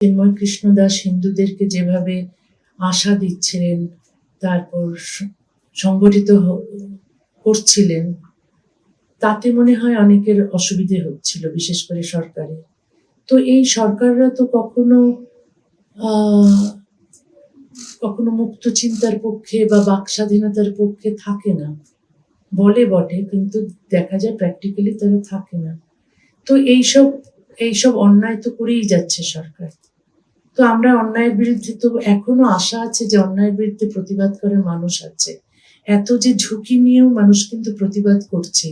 চিন্ময় কৃষ্ণ দাস হিন্দুদেরকে যেভাবে আশা দিচ্ছিলেন, তারপর সংগঠিত করছিলেন, তাতে মনে হয় অনেকের অসুবিধে হচ্ছিল, বিশেষ করে সরকারের। তো এই সরকাররা তো কখনো মুক্ত চিন্তার পক্ষে বা বাক স্বাধীনতার পক্ষে থাকে না, বলে বটে, কিন্তু দেখা যায় প্র্যাকটিক্যালি তারা থাকে না। তো এইসব অন্যায় তো করেই যাচ্ছে সরকার। তো আমরা অন্যায়ের বিরুদ্ধে তো এখনো আশা আছে যে অন্যায়ের বিরুদ্ধে প্রতিবাদ করার মানুষ আছে। এত যে ঝুঁকি নিয়েও মানুষ কিন্তু প্রতিবাদ করছে,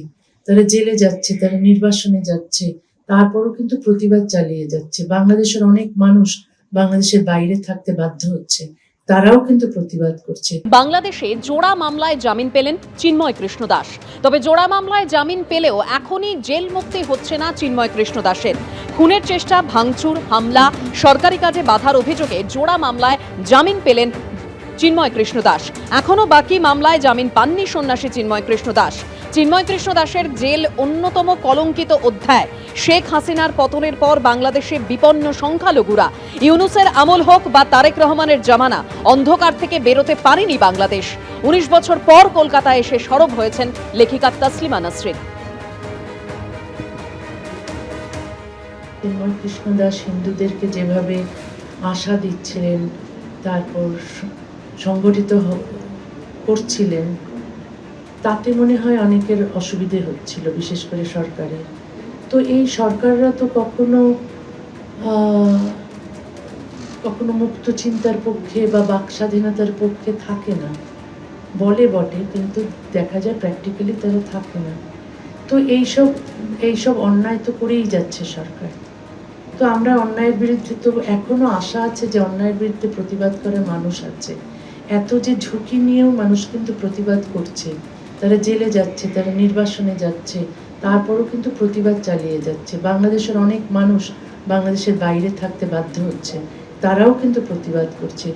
তারা জেলে যাচ্ছে, তারা নির্বাসনে যাচ্ছে, তারপরও কিন্তু প্রতিবাদ চালিয়ে যাচ্ছে। বাংলাদেশের অনেক মানুষ বাংলাদেশের বাইরে থাকতে বাধ্য হচ্ছে, তারাও কিন্তু প্রতিবাদ করছে। বাংলাদেশে জোড়া মামলায় জামিন পেলেন চিন্ময় কৃষ্ণ দাস। তবে জোড়া মামলায় জামিন পেলেও এখনই জেল মুক্তি হচ্ছে না চিন্ময় কৃষ্ণ দাসের। খুনের চেষ্টা, ভাঙচুর, হামলা, সরকারি কাজে বাধার অভিযোগে জোড়া মামলায় জামিন পেলেন চিন্ময় কৃষ্ণ দাস। এখনো বাকি মামলায় জামিন পাননি সন্ন্যাসী চিন্ময় কৃষ্ণ দাস। চিন্ময় কৃষ্ণ দাসের জেল অন্যতম কলঙ্কিত অধ্যায়। শেখ হাসিনার পতনের পর বাংলাদেশে বিপন্ন সংখ্যালঘুরা। ইউনূসের আমল হোক বা তারেক রহমানের জামানা, অন্ধকার থেকে বেরোতে পারেনি বাংলাদেশ। 19 বছর পর কলকাতায় এসে সরব হয়েছেন লেখিকা তাসলিমা নাসরিন। চিন্ময় কৃষ্ণ দাস হিন্দুদেরকে যেভাবে আশা দিচ্ছিলেন, তারপর সংগঠিত করছিলেন, তাতে মনে হয় অনেকের অসুবিধে হচ্ছিল, বিশেষ করে সরকারের। তো এই সরকাররা তো কখনো মুক্ত চিন্তার পক্ষে বা বাক স্বাধীনতার পক্ষে থাকে না, বলে বটে, কিন্তু দেখা যায় প্র্যাকটিক্যালি তারা থাকে না। তো এইসব অন্যায় তো করেই যাচ্ছে সরকার। তো আমরা অন্যায়ের বিরুদ্ধে তো এখনো আশা আছে যে অন্যায়ের বিরুদ্ধে প্রতিবাদ করার মানুষ আছে। এত যে ঝুঁকি নিয়েও মানুষ কিন্তু প্রতিবাদ করছে, তারা জেলে যাচ্ছে, তারা নির্বাসনে যাচ্ছে, তারপরও কিন্তু প্রতিবাদ চালিয়ে যাচ্ছে। বাংলাদেশের অনেক মানুষ বাংলাদেশের বাইরে থাকতে বাধ্য হচ্ছে, তারাও কিন্তু প্রতিবাদ করছে।